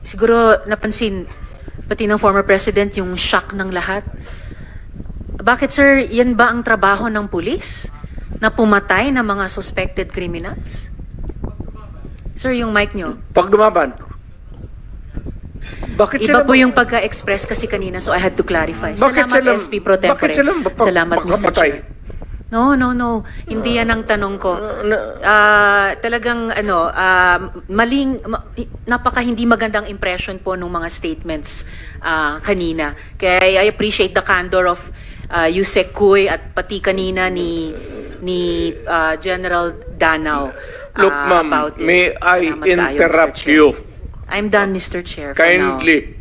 siguro napansin, pati ng former president, yung shock ng lahat. Bakit, sir, yan ba ang trabaho ng pulis? Na pumatay ng mga suspected criminals? Sir, yung mic nyo. Pag dumaban. Bakit Iba sila po yung pagka-express kasi kanina, so I had to clarify. Bakit Salamat, sila- SP Pro Tempore. bakit sila Salamat, Mr. makamatay? Chair. No. Hindi yan ang tanong ko. Talagang napaka hindi magandang impression po ng mga statements kanina. Kaya I appreciate the candor of Yusek Kuy at pati kanina ni General Danao. Look, ma'am, about it. may I Salamat kayo, Mr. interrupt Chair. you? I'm done, Mr. Chair. for now. Kindly.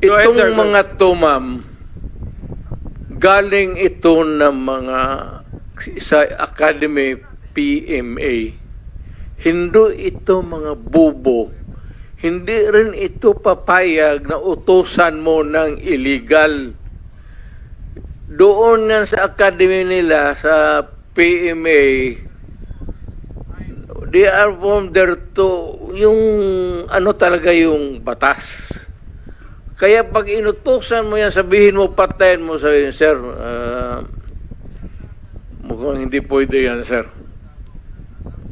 Go ahead, sir. Itong mga to, ma'am, galing ito ng mga sa Academy PMA. Hindi ito mga bubo. Hindi rin ito papayag na utusan mo ng illegal. Doon nga sa Academy nila, sa PMA, they are from there to, yung ano talaga yung batas. Kaya pag inutusan mo yan, sabihin mo, patayin mo, sabihin, sir, mukhang hindi pwede yan, sir.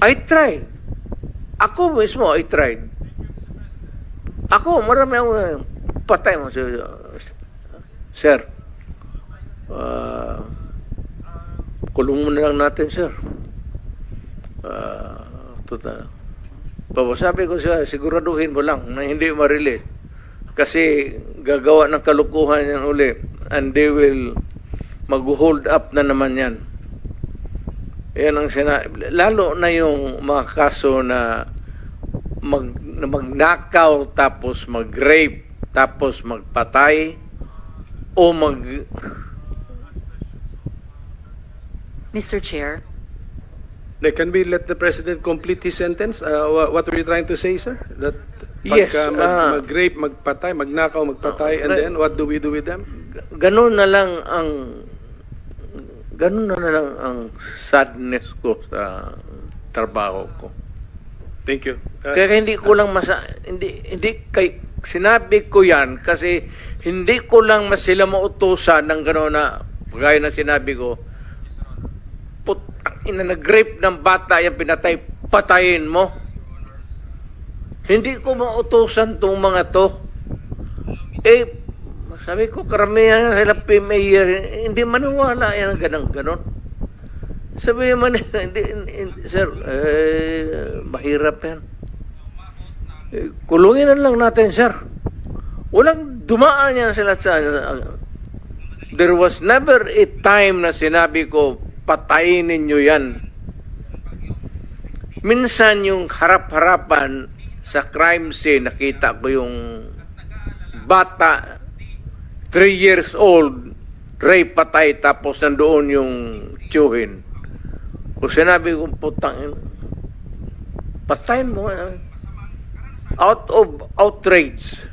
I tried. Ako mismo, I tried. Ako, marami ako, patay mo, sir. Kulong mo na lang natin, sir. Sabi ko siya, siguraduhin mo lang na hindi ma-release. Kasi gagawa ng kalukuhan yan uli. And they will mag-hold up na naman yan. Yan ang lalo na yung mga kaso na magnakaw, tapos mag-rape, tapos magpatay, o Mr. Chair. Can we let the president complete his sentence? What were you trying to say, sir? That Yes, pagka mag-rape, magpatay, magnakaw, magpatay, and then what do we do with them? ganun na lang ang sadness ko sa trabaho ko. Thank you. Kaya hindi ko lang sinabi ko yan kasi hindi ko lang sila mautusan ng gano'n na gaya na sinabi ko, putang ina, nag-rape ng bata yan, pinatay, patayin mo. Hindi ko mautusan itong mga to. Sabi ko, karamihan sila PMA, hindi maniwala yan ang ganon. Sabi man, hindi, sir, mahirap yan. Kulungin na lang natin, sir. Walang dumaan yan sila sa... There was never a time na sinabi ko, patayin ninyo yan. Minsan yung harap-harapan sa crime scene, nakita ko yung bata, 3 years old, rape, patay, tapos nandoon yung tiyuhin. O sinabi ko, putang, patayin mo. Out of outrage.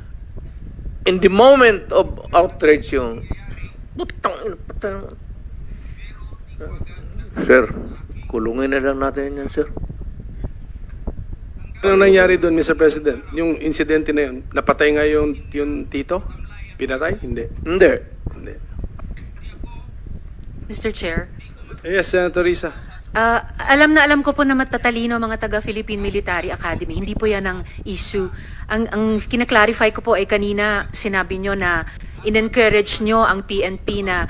In the moment of outrage yung, putang, patayin mo. Sir, kulungin na lang natin yan, sir. Ano nangyari doon, Mr. President? Yung insidente na yun, napatay nga yung tito? Pinatay? Hindi. Hindi. Hindi. Mr. Chair. Yes, Senator Risa. Alam na alam ko po na matatalino mga taga-Philippine Military Academy. Hindi po yan ang issue. Ang kinaklarify ko po ay kanina sinabi nyo na in-encourage nyo ang PNP na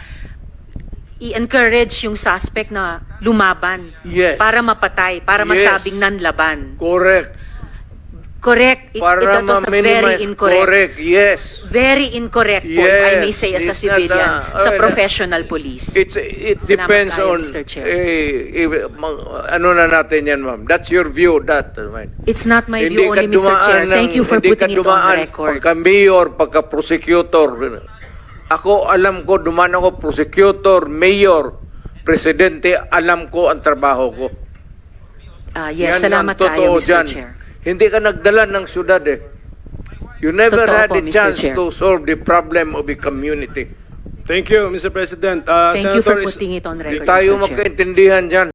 i-encourage yung suspect na lumaban. Yes. Para mapatay, para Yes. masabing nanlaban. Correct. Correct. Para Ito sa very ma-minimize. incorrect. Correct, yes. Very incorrect po, if I may Yes, say as a it's not civilian, a- sa professional police. It Salamat depends kayo, on, Mr. Chair. ano na natin yan, ma'am. That's your view, that. It's not my view only, Mr. Chair. Thank you for putting it on the record. Pagka-mayor, pagka-prosecutor. Ako, alam ko, dumaan ako, prosecutor, mayor, presidente, alam ko ang trabaho ko. Yes, Yan salamat ang totoo kayo, Mr. dyan. Chair. Hindi ka nagdala ng syudad eh. You never Totoo had po, a Mr. chance Chair. to solve the problem of a community. Thank you, Mr. President. Thank you for Senator putting it on record, Hindi tayo Mr. Chair. magkaintindihan dyan.